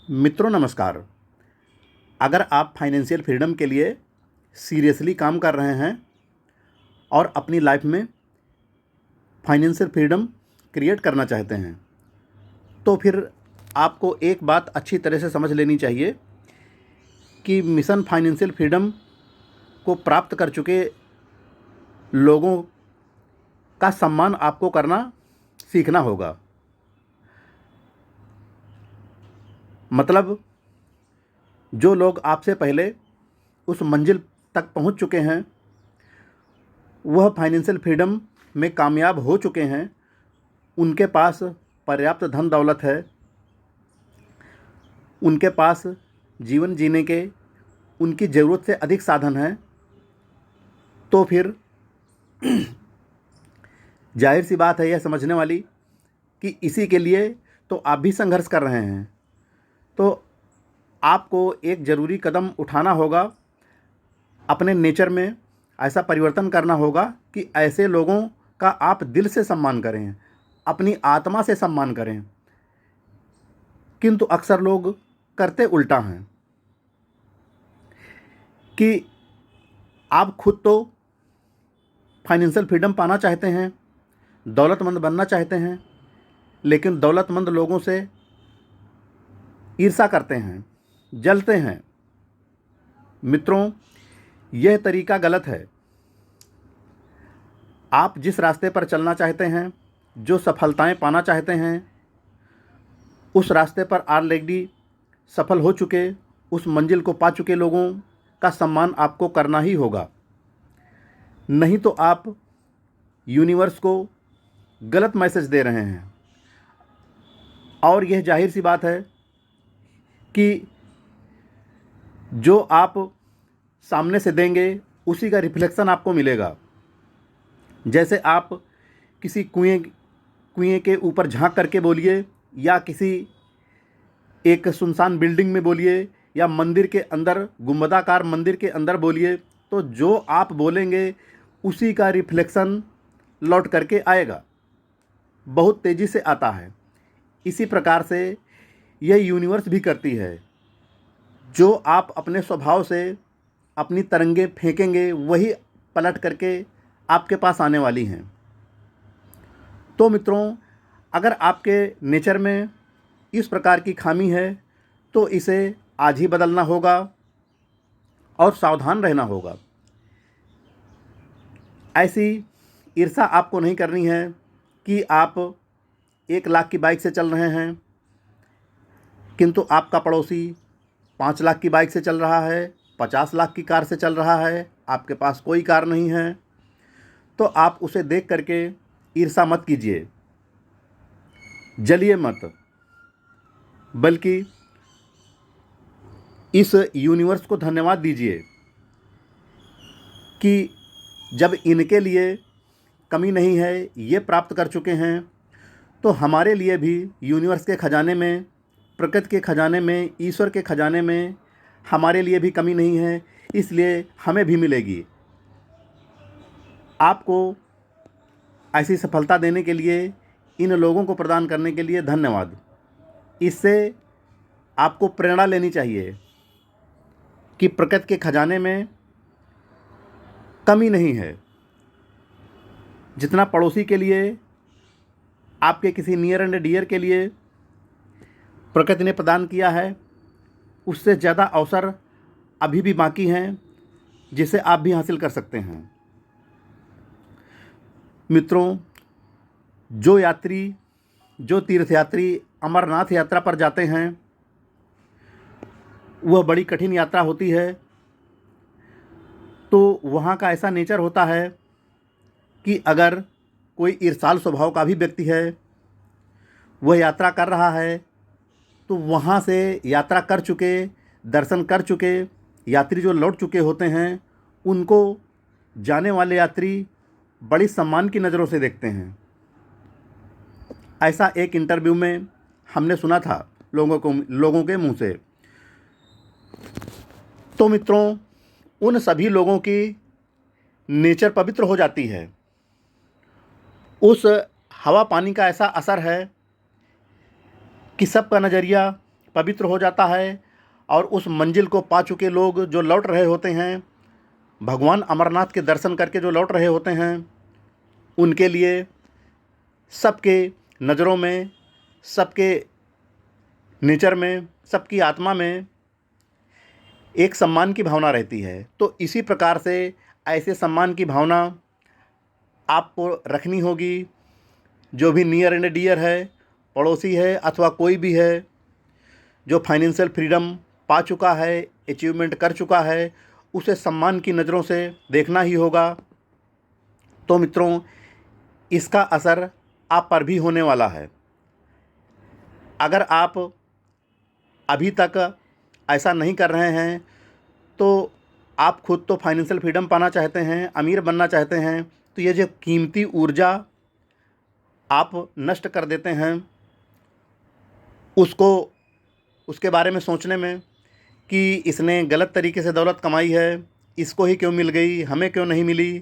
मित्रों नमस्कार। अगर आप फाइनेंशियल फ्रीडम के लिए सीरियसली काम कर रहे हैं और अपनी लाइफ में फाइनेंशियल फ्रीडम क्रिएट करना चाहते हैं तो फिर आपको एक बात अच्छी तरह से समझ लेनी चाहिए कि मिशन फाइनेंशियल फ्रीडम को प्राप्त कर चुके लोगों का सम्मान आपको करना सीखना होगा। मतलब जो लोग आपसे पहले उस मंजिल तक पहुंच चुके हैं, वह फाइनेंशियल फ्रीडम में कामयाब हो चुके हैं, उनके पास पर्याप्त धन दौलत है, उनके पास जीवन जीने के उनकी ज़रूरत से अधिक साधन हैं, तो फिर जाहिर सी बात है यह समझने वाली कि इसी के लिए तो आप भी संघर्ष कर रहे हैं। तो आपको एक ज़रूरी कदम उठाना होगा, अपने नेचर में ऐसा परिवर्तन करना होगा कि ऐसे लोगों का आप दिल से सम्मान करें, अपनी आत्मा से सम्मान करें। किंतु अक्सर लोग करते उल्टा हैं कि आप खुद तो फाइनेंशियल फ्रीडम पाना चाहते हैं, दौलतमंद बनना चाहते हैं, लेकिन दौलतमंद लोगों से ईर्ष्या करते हैं, जलते हैं। मित्रों, यह तरीका गलत है। आप जिस रास्ते पर चलना चाहते हैं, जो सफलताएं पाना चाहते हैं, उस रास्ते पर ऑलरेडी सफल हो चुके, उस मंजिल को पा चुके लोगों का सम्मान आपको करना ही होगा। नहीं तो आप यूनिवर्स को गलत मैसेज दे रहे हैं। और यह जाहिर सी बात है कि जो आप सामने से देंगे उसी का रिफ्लेक्शन आपको मिलेगा। जैसे आप किसी कुएं के ऊपर झांक करके बोलिए, या किसी एक सुनसान बिल्डिंग में बोलिए, या मंदिर के अंदर, गुंबदाकार मंदिर के अंदर बोलिए, तो जो आप बोलेंगे उसी का रिफ्लेक्शन लौट करके आएगा, बहुत तेज़ी से आता है। इसी प्रकार से यह यूनिवर्स भी करती है। जो आप अपने स्वभाव से अपनी तरंगे फेंकेंगे, वही पलट करके आपके पास आने वाली हैं। तो मित्रों, अगर आपके नेचर में इस प्रकार की खामी है तो इसे आज ही बदलना होगा और सावधान रहना होगा। ऐसी ईर्ष्या आपको नहीं करनी है कि आप 1 लाख की बाइक से चल रहे हैं किंतु आपका पड़ोसी 5 लाख की बाइक से चल रहा है, 50 लाख की कार से चल रहा है, आपके पास कोई कार नहीं है। तो आप उसे देख करके ईर्ष्या मत कीजिए, जलिए मत, बल्कि इस यूनिवर्स को धन्यवाद दीजिए कि जब इनके लिए कमी नहीं है, ये प्राप्त कर चुके हैं, तो हमारे लिए भी यूनिवर्स के खजाने में, प्रकृति के खजाने में, ईश्वर के खजाने में हमारे लिए भी कमी नहीं है, इसलिए हमें भी मिलेगी। आपको ऐसी सफलता देने के लिए, इन लोगों को प्रदान करने के लिए धन्यवाद। इससे आपको प्रेरणा लेनी चाहिए कि प्रकृति के खजाने में कमी नहीं है। जितना पड़ोसी के लिए, आपके किसी नियर एंड डियर के लिए प्रकृति ने प्रदान किया है, उससे ज़्यादा अवसर अभी भी बाकी हैं जिसे आप भी हासिल कर सकते हैं। मित्रों, जो तीर्थयात्री अमरनाथ यात्रा पर जाते हैं, वह बड़ी कठिन यात्रा होती है। तो वहाँ का ऐसा नेचर होता है कि अगर कोई ईर्ष्यालु स्वभाव का भी व्यक्ति है, वह यात्रा कर रहा है, तो वहाँ से यात्रा कर चुके, दर्शन कर चुके यात्री जो लौट चुके होते हैं, उनको जाने वाले यात्री बड़ी सम्मान की नज़रों से देखते हैं। ऐसा एक इंटरव्यू में हमने सुना था लोगों के मुंह से। तो मित्रों, उन सभी लोगों की नेचर पवित्र हो जाती है। उस हवा पानी का ऐसा असर है कि सबका नज़रिया पवित्र हो जाता है और उस मंजिल को पा चुके लोग जो लौट रहे होते हैं, भगवान अमरनाथ के दर्शन करके जो लौट रहे होते हैं, उनके लिए सबके नज़रों में, सबके नेचर में, सबकी आत्मा में एक सम्मान की भावना रहती है। तो इसी प्रकार से ऐसे सम्मान की भावना आपको रखनी होगी। जो भी नियर एंड डियर है, पड़ोसी है अथवा कोई भी है जो फाइनेंशियल फ्रीडम पा चुका है, अचीवमेंट कर चुका है, उसे सम्मान की नज़रों से देखना ही होगा। तो मित्रों, इसका असर आप पर भी होने वाला है। अगर आप अभी तक ऐसा नहीं कर रहे हैं तो आप खुद तो फाइनेंशियल फ्रीडम पाना चाहते हैं, अमीर बनना चाहते हैं, तो ये जो कीमती ऊर्जा आप नष्ट कर देते हैं, उसके बारे में सोचने में कि इसने गलत तरीके से दौलत कमाई है, इसको ही क्यों मिल गई, हमें क्यों नहीं मिली।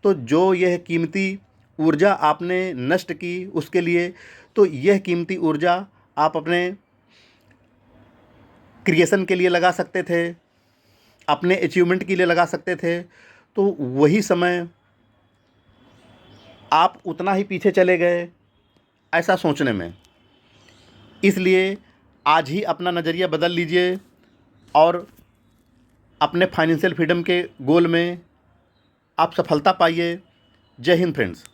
तो जो यह कीमती ऊर्जा आपने नष्ट की उसके लिए, तो यह कीमती ऊर्जा आप अपने क्रिएशन के लिए लगा सकते थे, अपने अचीवमेंट के लिए लगा सकते थे। तो वही समय आप उतना ही पीछे चले गए ऐसा सोचने में। इसलिए आज ही अपना नज़रिया बदल लीजिए और अपने फाइनेंशियल फ्रीडम के गोल में आप सफलता पाइए। जय हिंद फ्रेंड्स।